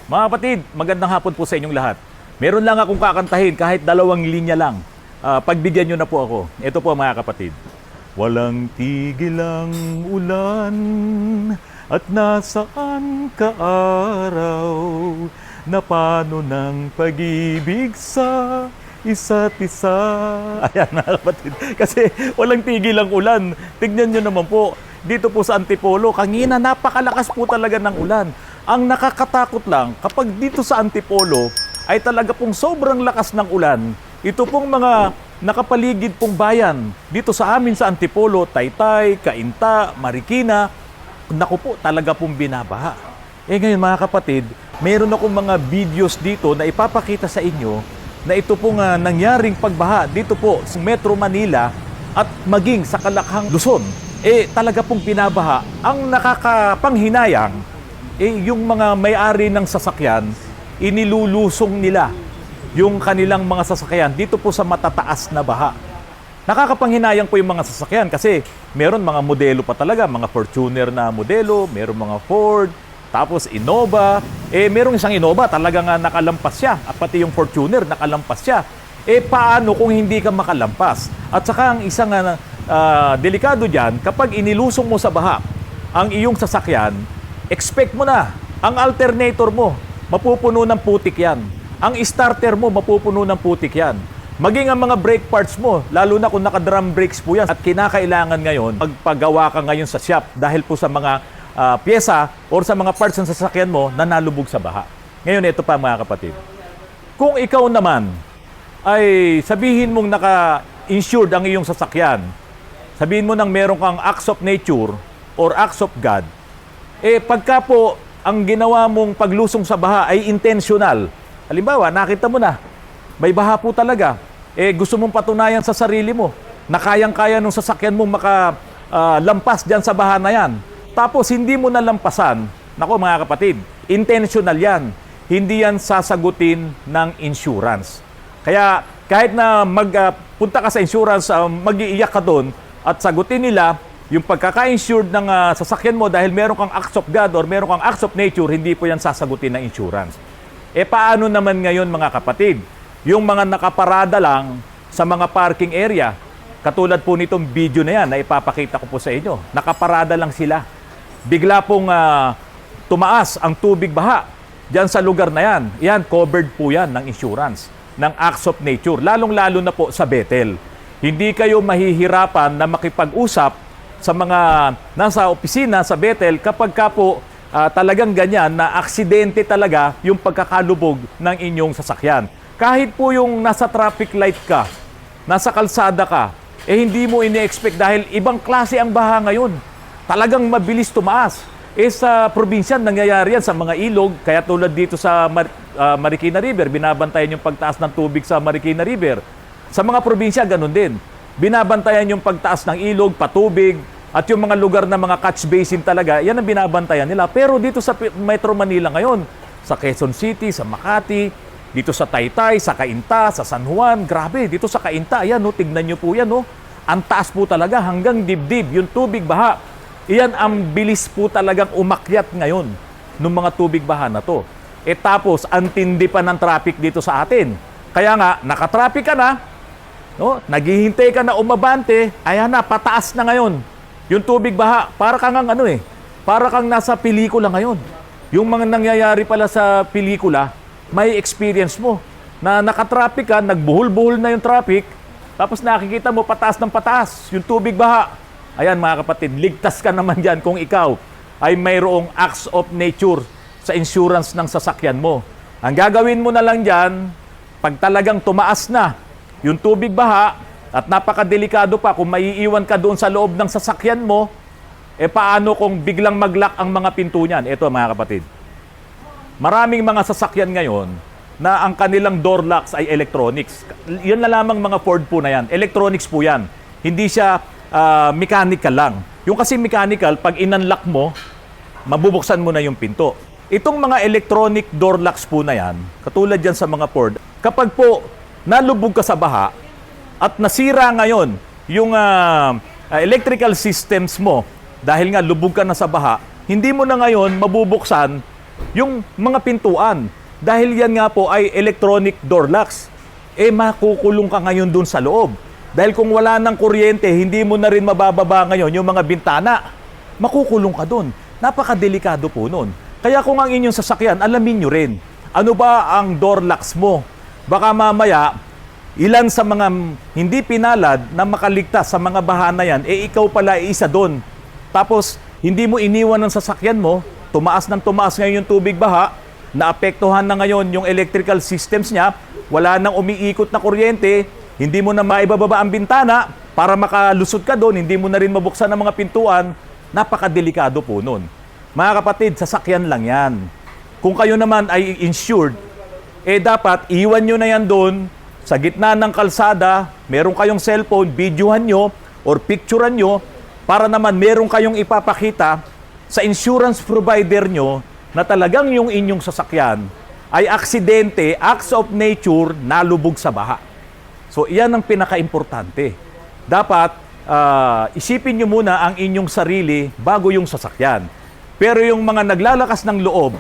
Mga kapatid, magandang hapon po sa inyong lahat. Meron lang akong kakantahin kahit 2 linya lang. Pagbigyan nyo na po ako. Ito po mga kapatid. Walang tigil ang ulan at nasaan ka araw na paano ng pag-ibig sa isa't isa. Ayan mga kapatid. Kasi walang tigil ang ulan. Tignan nyo naman po. Dito po sa Antipolo, kanina napakalakas po talaga ng ulan. Ang nakakatakot lang, kapag dito sa Antipolo ay talaga pong sobrang lakas ng ulan, ito pong mga nakapaligid pong bayan dito sa amin sa Antipolo, Taytay, Cainta, Marikina, naku po, talaga pong binabaha. Ngayon mga kapatid, meron akong mga videos dito na ipapakita sa inyo na ito pong nangyaring pagbaha dito po sa Metro Manila at maging sa Kalakhang, Luzon. Talaga pong binabaha. Ang nakakapanghinayang, yung mga may-ari ng sasakyan, inilulusong nila yung kanilang mga sasakyan dito po sa matataas na baha. Nakakapanghinayang po yung mga sasakyan kasi meron mga modelo pa talaga, mga Fortuner na modelo, meron mga Ford, tapos Innova. Merong isang Innova talagang nakalampas siya, at pati yung Fortuner nakalampas siya. Paano kung hindi ka makalampas? At saka ang isang delikado dyan, kapag inilusong mo sa baha ang iyong sasakyan, expect mo na, ang alternator mo, mapupuno ng putik yan. Ang starter mo, mapupuno ng putik yan. Maging ang mga brake parts mo, lalo na kung naka-drum brakes po yan. At kinakailangan ngayon, magpagawa ka ngayon sa shop dahil po sa mga pyesa or sa mga parts ng sasakyan mo na nalubog sa baha. Ngayon, ito pa mga kapatid. Kung ikaw naman ay sabihin mong naka-insured ang iyong sasakyan, sabihin mo nang meron kang acts of nature or acts of God, pagka po ang ginawa mong paglusong sa baha ay intentional. Halimbawa, nakita mo na, may baha po talaga. Gusto mong patunayan sa sarili mo na kayang-kaya nung sasakyan mo makalampas dyan sa baha na yan. Tapos hindi mo nalampasan, nako mga kapatid, intentional yan. Hindi yan sasagutin ng insurance. Kaya kahit na magpunta ka sa insurance, mag-iiyak ka doon at sagutin nila yung pagkaka-insured ng sasakyan mo dahil meron kang acts of God or meron kang acts of nature, hindi po yan sasagutin ng insurance. Paano naman ngayon mga kapatid? Yung mga nakaparada lang sa mga parking area, katulad po nitong video na yan na ipapakita ko po sa inyo, nakaparada lang sila. Bigla pong tumaas ang tubig baha dyan sa lugar na yan. Yan, covered po yan ng insurance, ng acts of nature, lalong-lalo na po sa Bethel. Hindi kayo mahihirapan na makipag-usap sa mga nasa opisina sa Bethel kapag ka po talagang ganyan na aksidente talaga yung pagkakalubog ng inyong sasakyan. Kahit po yung nasa traffic light ka, nasa kalsada ka, hindi mo ini-expect dahil ibang klase ang baha ngayon. Talagang mabilis tumaas. Sa probinsya, nangyayari yan sa mga ilog, kaya tulad dito sa Marikina River, binabantayan yung pagtaas ng tubig sa Marikina River. Sa mga probinsya, ganun din. Binabantayan yung pagtaas ng ilog, patubig, at yung mga lugar na mga catch basin talaga, yan ang binabantayan nila. Pero dito sa Metro Manila ngayon, sa Quezon City, sa Makati, dito sa Taytay, sa Cainta, sa San Juan, grabe, dito sa Cainta, ayan, tignan nyo po yan, ang taas po talaga hanggang dibdib, yung tubig baha. Iyan ang bilis po talagang umakyat ngayon ng mga tubig baha na to. Tapos, ang tindi pa ng traffic dito sa atin. Kaya nga, nakatraffic ka na, naghihintay ka na umabante, ayan na, pataas na ngayon. Yung tubig baha, para kang para kang nasa pelikula ngayon. Yung mga nangyayari pala sa pelikula, may experience mo na nakatraffic ka, nagbuhol-buhol na yung traffic, tapos nakikita mo pataas ng pataas, yung tubig baha. Ayan mga kapatid, ligtas ka naman dyan kung ikaw ay mayroong acts of nature sa insurance ng sasakyan mo. Ang gagawin mo na lang dyan, pag talagang tumaas na yung tubig baha, at napakadelikado pa kung maiiwan ka doon sa loob ng sasakyan mo, paano kung biglang mag-lock ang mga pinto niyan? Ito mga kapatid. Maraming mga sasakyan ngayon na ang kanilang door locks ay electronics. Yun na lamang mga Ford po na yan. Electronics po yan. Hindi siya mechanical lang. Yung kasi mechanical, pag in-unlock mo, mabubuksan mo na yung pinto. Itong mga electronic door locks po na yan, katulad yan sa mga Ford, kapag po nalubog ka sa baha, at nasira ngayon yung electrical systems mo dahil nga lubog ka na sa baha, hindi mo na ngayon mabubuksan yung mga pintuan. Dahil yan nga po ay electronic door locks. Makukulong ka ngayon dun sa loob. Dahil kung wala ng kuryente, hindi mo na rin mabababa ngayon yung mga bintana. Makukulong ka dun. Napakadelikado po nun. Kaya kung ang inyong sasakyan, alamin nyo rin. Ano ba ang door locks mo? Baka mamaya, ilan sa mga hindi pinalad na makaligtas sa mga baha na yan, ikaw pala isa doon. Tapos, hindi mo iniwan ng sasakyan mo, tumaas ng tumaas ngayon yung tubig baha, naapektuhan na ngayon yung electrical systems niya, wala nang umiikot na kuryente, hindi mo na maibababa ang bintana para makalusot ka doon, hindi mo na rin mabuksan ang mga pintuan, napakadelikado po nun. Mga kapatid, sasakyan lang yan. Kung kayo naman ay insured, dapat iwan nyo na yan doon sa gitna ng kalsada, meron kayong cellphone, videohan nyo or picturean nyo para naman meron kayong ipapakita sa insurance provider nyo na talagang yung inyong sasakyan ay aksidente, acts of nature, nalubog sa baha. So, iyan ang pinaka-importante. Dapat, isipin nyo muna ang inyong sarili bago yung sasakyan. Pero yung mga naglalakas ng loob,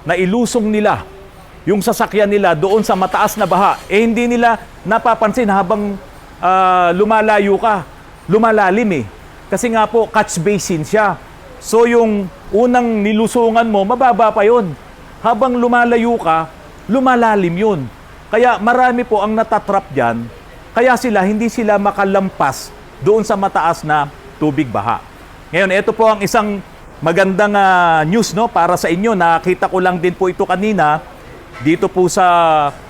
na ilusong nila yung sasakyan nila doon sa mataas na baha, hindi nila napapansin habang lumalayo ka, lumalalim Kasi nga po, catch basin siya. So yung unang nilusungan mo, mababa pa yun. Habang lumalayo ka, lumalalim yun. Kaya marami po ang natatrap dyan, kaya hindi sila makalampas doon sa mataas na tubig baha. Ngayon, ito po ang isang magandang news para sa inyo. Nakita ko lang din po ito kanina dito po sa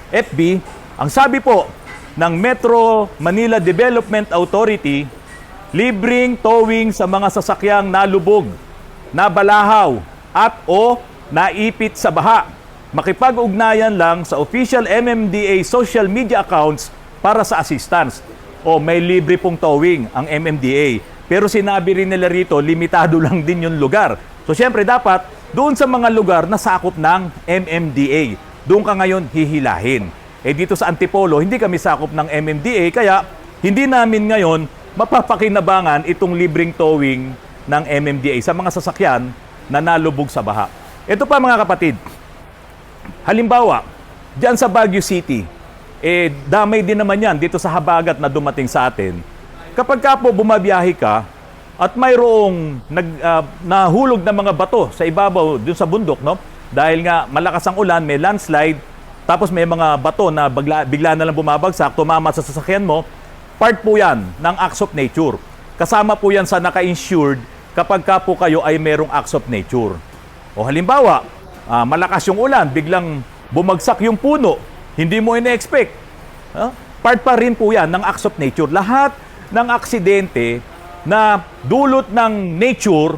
FB. Ang sabi po ng Metro Manila Development Authority, libreng towing sa mga sasakyang nalubog, nabalahaw at o naipit sa baha. Makipag-ugnayan lang sa official MMDA social media accounts para sa assistance. May libre pong towing ang MMDA. Pero sinabi rin nila rito, limitado lang din yung lugar. So syempre dapat doon sa mga lugar na sakop ng MMDA. Doon ka ngayon hihilahin. Dito sa Antipolo, hindi kami sakop ng MMDA, kaya hindi namin ngayon mapapakinabangan itong libreng towing ng MMDA sa mga sasakyan na nalubog sa baha. Ito pa mga kapatid, halimbawa, dyan sa Baguio City, damay din naman yan dito sa habagat na dumating sa atin. Kapag ka po bumabiyahe ka at mayroong nahulog na mga bato sa ibabaw dun sa bundok, dahil nga malakas ang ulan, may landslide, tapos may mga bato na bigla na lang bumabagsak, tumama sa sasakyan mo, part po yan ng acts of nature. Kasama po yan sa naka-insured kapag ka po kayo ay merong acts of nature. O halimbawa, malakas yung ulan, biglang bumagsak yung puno, hindi mo ina-expect. Part pa rin po yan ng acts of nature. Lahat ng aksidente na dulot ng nature,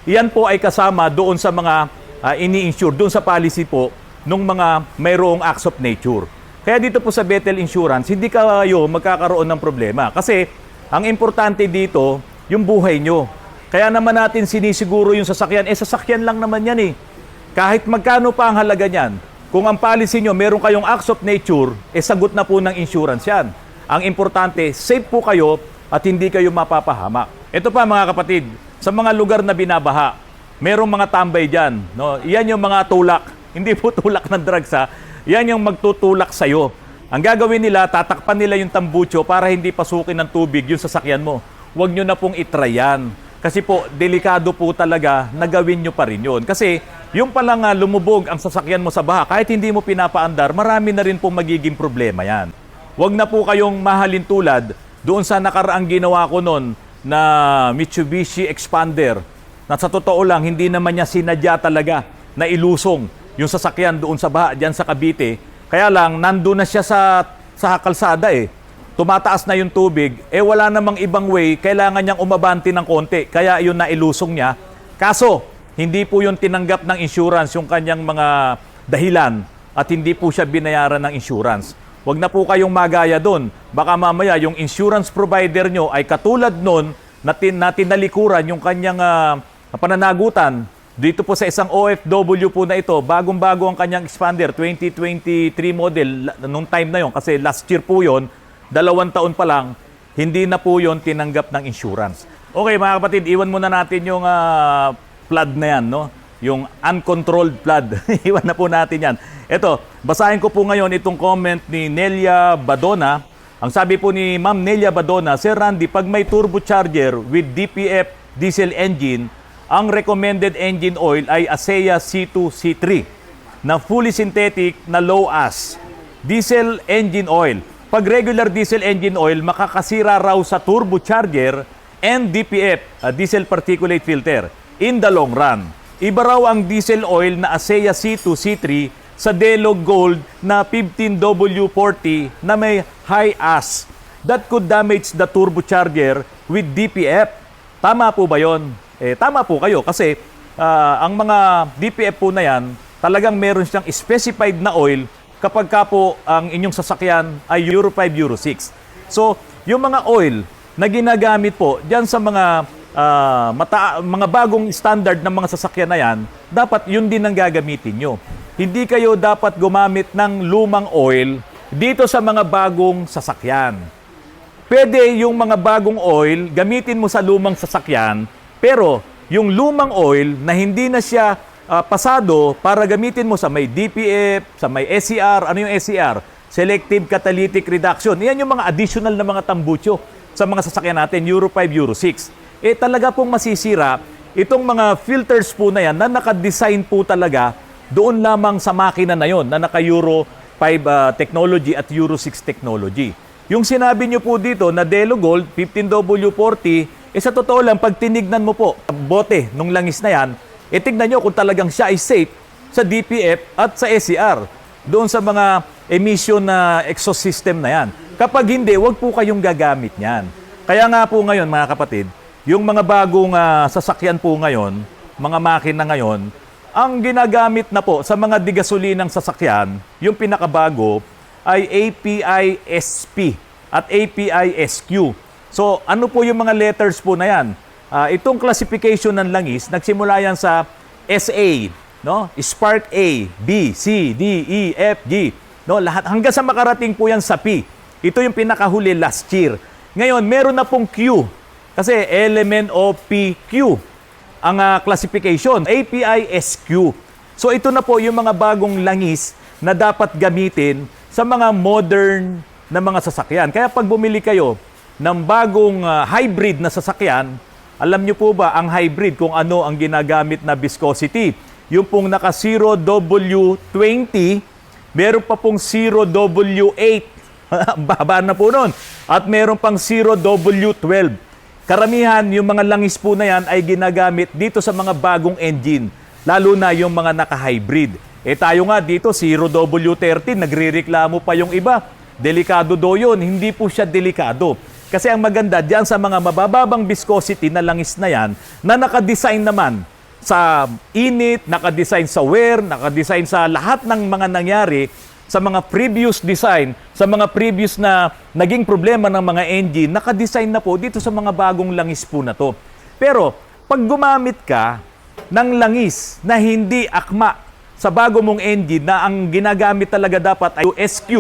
yan po ay kasama doon sa mga ini-insure, doon sa policy po ng mga mayroong acts of nature. Kaya dito po sa Bethel Insurance, hindi kayo magkakaroon ng problema. Kasi ang importante dito, yung buhay nyo. Kaya naman natin sinisiguro yung sasakyan. Sasakyan lang naman yan Kahit magkano pa ang halaga niyan, kung ang policy nyo, meron kayong acts of nature, sagot na po ng insurance yan. Ang importante, safe po kayo at hindi kayo mapapahamak. Ito pa mga kapatid, sa mga lugar na binabaha, merong mga tambay dyan. Iyan yung mga tulak. Hindi po tulak ng drugs Yan yung magtutulak sa'yo. Ang gagawin nila, tatakpan nila yung tambucho para hindi pasukin ng tubig yung sasakyan mo. Huwag nyo na pong itry yan. Kasi po, delikado po talaga na gawin nyo pa rin yun. Kasi yung palang lumubog ang sasakyan mo sa baha, kahit hindi mo pinapaandar, marami na rin pong magiging problema yan. Huwag na po kayong mahalin tulad doon sa nakaraang ginawa ko noon na Mitsubishi Expander. Na sa totoo lang, hindi naman niya sinadya talaga na ilusong yung sasakyan doon sa baha, dyan sa Cavite. Kaya lang, nandun na siya sa kalsada Tumataas na yung tubig, wala namang ibang way, kailangan niyang umabanti ng konti. Kaya yun na ilusong niya. Kaso, hindi po yung tinanggap ng insurance yung kanyang mga dahilan at hindi po siya binayaran ng insurance. Huwag na po kayong magaya doon. Baka mamaya yung insurance provider nyo ay katulad nun na tinalikuran yung kanyang pananagutan. Dito po sa isang OFW po na ito, bagong-bago ang kanyang Expander, 2023 model, nung time na yon kasi last year po yon, 2 taon pa lang, hindi na po yon tinanggap ng insurance. Okay mga kapatid, iwan muna natin yung flood na yan. yung uncontrolled flood. Iwan na po natin yan. Ito, basahin ko po ngayon itong comment ni Nelia Badona. Ang sabi po ni Ma'am Nelia Badona, Sir Randy, pag may turbocharger with DPF diesel engine, ang recommended engine oil ay ASEA C2, C3 na fully synthetic na low as diesel engine oil. Pag regular diesel engine oil, makakasira raw sa turbocharger and DPF, diesel particulate filter, in the long run. Iba raw ang diesel oil na ASEA C2, C3 sa Delo Gold na 15W40 na may high as. That could damage the turbocharger with DPF. Tama po ba yon? Tama po kayo kasi ang mga DPF po na yan, talagang meron siyang specified na oil kapag ka po ang inyong sasakyan ay Euro 5, Euro 6. So, yung mga oil na ginagamit po diyan sa mga mga bagong standard ng mga sasakyan na yan, dapat yun din ang gagamitin nyo. Hindi kayo dapat gumamit ng lumang oil dito sa mga bagong sasakyan. Pwede yung mga bagong oil, gamitin mo sa lumang sasakyan, pero yung lumang oil na hindi na siya pasado para gamitin mo sa may DPF, sa may SCR. Ano yung SCR? Selective Catalytic Reduction. Yan yung mga additional na mga tambucho sa mga sasakyan natin, Euro 5, Euro 6. Talaga pong masisira itong mga filters po na yan na nakadesign po talaga doon lamang sa makina na yon na naka-Euro 5 technology at Euro 6 technology. Yung sinabi nyo po dito na Delo Gold 15W40, sa totoo lang, pag tinignan mo po bote nung langis na yan, tignan nyo kung talagang siya ay safe sa DPF at sa SCR, doon sa mga emission na exhaust system na yan. Kapag hindi, wag po kayong gagamit niyan. Kaya nga po ngayon, mga kapatid, yung mga bagong sasakyan po ngayon, mga makina ngayon, ang ginagamit na po sa mga digasolinang sasakyan, yung pinakabago ay API-SP at API-SQ. So, ano po yung mga letters po na yan? Itong classification ng langis, nagsimula yan sa SA, no? Spark A, B, C, D, E, F, G. No? Lahat, hanggang sa makarating po yan sa P. Ito yung pinakahuli last year. Ngayon, meron na pong Q. Kasi LMNOPQ ang classification, API-SQ. So ito na po yung mga bagong langis na dapat gamitin sa mga modern na mga sasakyan. Kaya pag bumili kayo ng bagong hybrid na sasakyan, alam nyo po ba ang hybrid kung ano ang ginagamit na viscosity? Yung pong naka 0W20, meron pa pong 0W8. Baba na po nun. At meron pang 0W12. Karamihan, yung mga langis po na yan ay ginagamit dito sa mga bagong engine, lalo na yung mga naka-hybrid. Tayo nga dito, 0W13, nagre-reklamo pa yung iba. Delikado do yun. Hindi po siya delikado. Kasi ang maganda diyan sa mga mabababang viscosity na langis na yan, na nakadesign naman sa init, nakadesign sa wear, nakadesign sa lahat ng mga nangyari, sa mga previous design, sa mga previous na naging problema ng mga engine, nakadesign na po dito sa mga bagong langis po na to. Pero, pag gumamit ka ng langis na hindi akma sa bago mong engine na ang ginagamit talaga dapat ay SQ,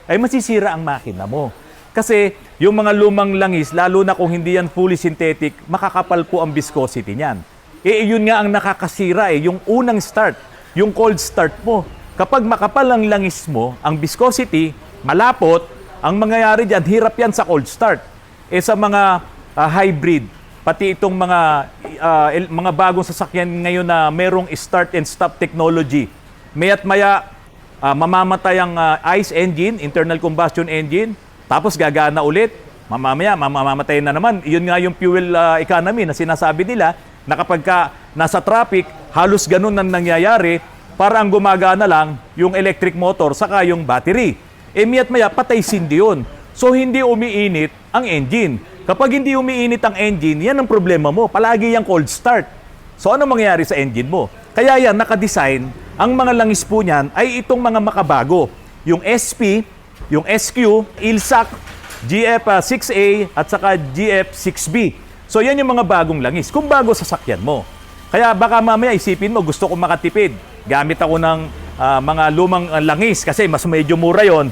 ay masisira ang makina mo. Kasi yung mga lumang langis, lalo na kung hindi yan fully synthetic, makakapal po ang viscosity niyan. Yun nga ang nakakasira yung unang start, yung cold start mo. Kapag makapal ang langis mo, ang viscosity, malapot, ang mangyayari dyan, hirap yan sa cold start. Sa mga hybrid, pati itong mga bagong sasakyan ngayon na merong start and stop technology, maya't maya, mamamatay ang ICE engine, internal combustion engine, tapos gagana ulit, mamamaya, mamamatay na naman. Iyon nga yung fuel economy na sinasabi nila, na kapag ka nasa traffic, halos ganun ang nangyayari, para ang gumagana lang yung electric motor saka yung battery. Miya't maya, patay sindi yun. So, hindi umiinit ang engine. Kapag hindi umiinit ang engine, yan ang problema mo. Palagi yung cold start. So, ano mangyayari sa engine mo? Kaya yan, nakadesign, ang mga langis po niyan ay itong mga makabago. Yung SP, yung SQ, ILSAC, GF6A, at saka GF6B. So, yan yung mga bagong langis. Kung bago sasakyan mo. Kaya baka mamaya isipin mo, gusto kong makatipid. Gamit ako ng mga lumang langis kasi mas medyo mura yon.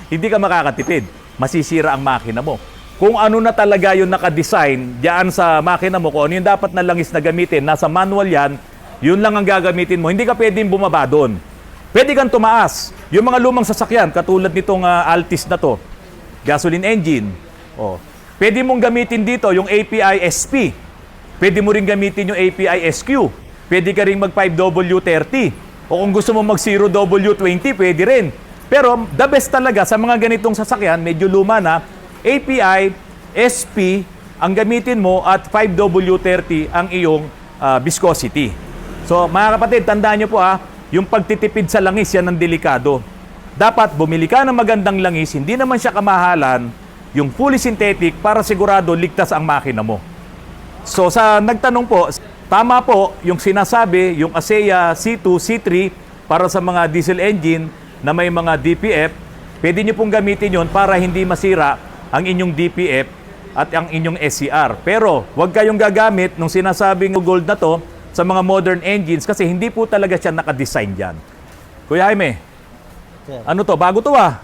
Hindi ka makakatipid. Masisira ang makina mo. Kung ano na talaga yung nakadesign diyan sa makina mo, kung ano yung dapat na langis na gamitin, nasa manual yan, Yun lang ang gagamitin mo. Hindi ka pwedeng bumaba doon. Pwede kang tumaas. Yung mga lumang sasakyan, katulad nitong Altis na to, gasoline engine. Oh. Pwede mong gamitin dito yung API SP. Pwede mo rin gamitin yung API SQ. Pwede ka rin mag 5W30. O kung gusto mo mag 0W20, pwede rin. Pero the best talaga sa mga ganitong sasakyan, medyo luma na, API SP ang gamitin mo at 5W30 ang iyong viscosity. So mga kapatid, tandaan nyo po yung pagtitipid sa langis, yan ang delikado. Dapat bumili ka ng magandang langis, hindi naman siya kamahalan, yung fully synthetic para sigurado ligtas ang makina mo. So sa nagtanong po, tama po yung sinasabi, yung ASEA C2, C3 para sa mga diesel engine na may mga DPF, pwede nyo pong gamitin yon para hindi masira ang inyong DPF at ang inyong SCR. Pero huwag kayong gagamit nung sinasabing gold na to sa mga modern engines kasi hindi po talaga siya nakadesign dyan. Kuya Jaime, Sir. ano to? Bago to Bago,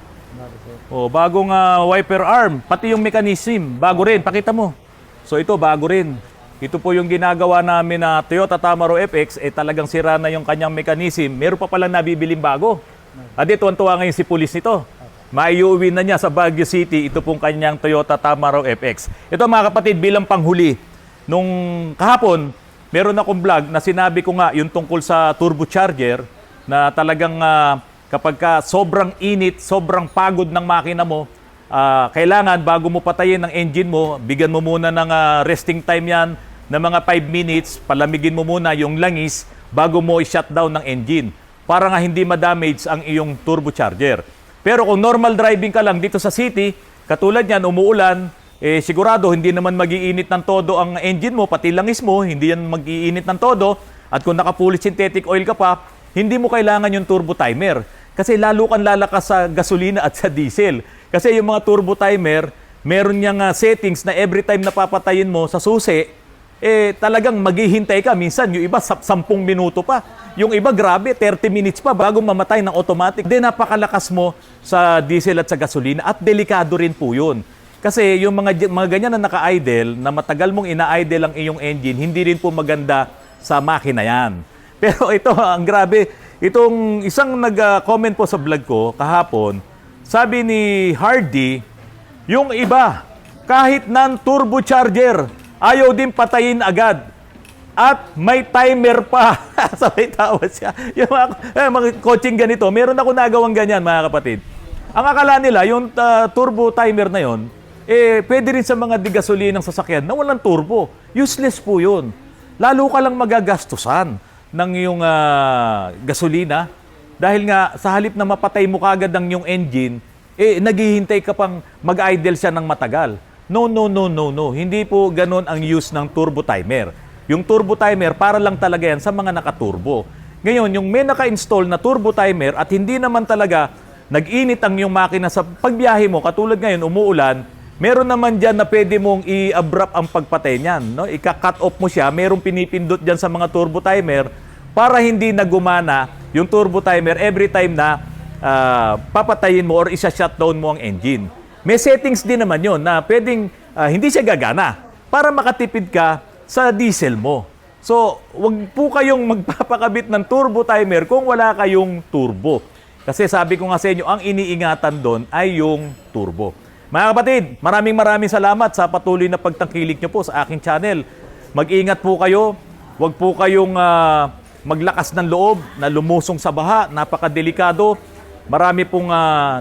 sir. O, bagong wiper arm, pati yung mechanism, bago rin. Pakita mo. So ito, bago rin. Ito po yung ginagawa namin na Toyota Tamaro FX, talagang sira na yung kanyang mechanism. Meron pa palang nabibiling bago. Adi, tuwan-tuwa ngayon si pulis nito. Maiuwi na niya sa Baguio City, ito pong kanyang Toyota Tamaro FX. Ito mga kapatid, bilang panghuli, nung kahapon, meron akong vlog na sinabi ko nga yung tungkol sa turbocharger na talagang kapag ka sobrang init, sobrang pagod ng makina mo, kailangan bago mo patayin ang engine mo, bigyan mo muna ng resting time yan na mga 5 minutes, palamigin mo muna yung langis bago mo i-shutdown ng engine para nga hindi ma-damage ang iyong turbocharger. Pero kung normal driving ka lang dito sa city, katulad yan, umuulan, sigurado hindi naman mag-iinit ng todo ang engine mo, pati langis mo, hindi yan mag-iinit ng todo. At kung naka-fully synthetic oil ka pa, hindi mo kailangan yung turbo timer. Kasi lalo kang lalakas sa gasolina at sa diesel. Kasi yung mga turbo timer, meron niyang settings na every time na papatayin mo sa susi, talagang maghihintay ka. Minsan, yung iba, 10 minuto pa. Yung iba, grabe, 30 minutes pa bago mamatay ng automatic. Then, napakalakas mo sa diesel at sa gasolina. At delikado rin po yun. Kasi yung mga ganyan na naka-idle, na matagal mong ina-idle ang iyong engine, hindi rin po maganda sa makina yan. Pero ito, ang grabe. Itong isang nag-comment po sa vlog ko kahapon, sabi ni Hardy, yung iba, kahit non-turbocharger, ayaw din patayin agad. At may timer pa. Sabay tawa siya. Yung mga coaching ganito, meron ako nagawang ganyan, mga kapatid. Ang akala nila, yung turbo timer na yon, pwede rin sa mga digasolinang sasakyan na walang turbo. Useless po yun. Lalo ka lang magagastusan ng iyong gasolina. Dahil nga, sa halip na mapatay mo kagad ang iyong engine, naghihintay ka pang mag-idle siya ng matagal. No. Hindi po ganun ang use ng turbo timer. Yung turbo timer, para lang talaga yan sa mga nakaturbo. Ngayon, yung may naka-install na turbo timer at hindi naman talaga nag-init ang yung makina sa pagbiyahe mo, katulad ngayon, umuulan, meron naman dyan na pwede mong i-abrupt ang pagpatay niyan. No? Ika-cut off mo siya, merong pinipindot dyan sa mga turbo timer para hindi na gumana yung turbo timer every time na papatayin mo or isa-shutdown mo ang engine. May settings din naman yon na pwedeng hindi siya gagana para makatipid ka sa diesel mo. So, wag po kayong magpapakabit ng turbo timer kung wala kayong turbo. Kasi sabi ko nga sa inyo, ang iniingatan doon ay yung turbo. Mga kapatid, maraming salamat sa patuloy na pagtangkilik nyo po sa aking channel. Mag-ingat po kayo. Wag po kayong maglakas ng loob na lumusong sa baha. Napakadelikado. Marami pong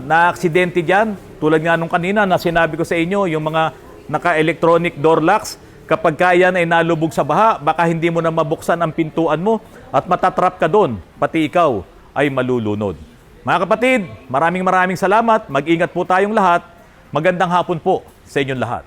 na-aksidente dyan. Tulad nga nung kanina na sinabi ko sa inyo, yung mga naka-electronic door locks, kapag yan ay nalubog sa baha, baka hindi mo na mabuksan ang pintuan mo at matatrap ka doon, pati ikaw ay malulunod. Mga kapatid, maraming salamat. Mag-ingat po tayong lahat. Magandang hapon po sa inyong lahat.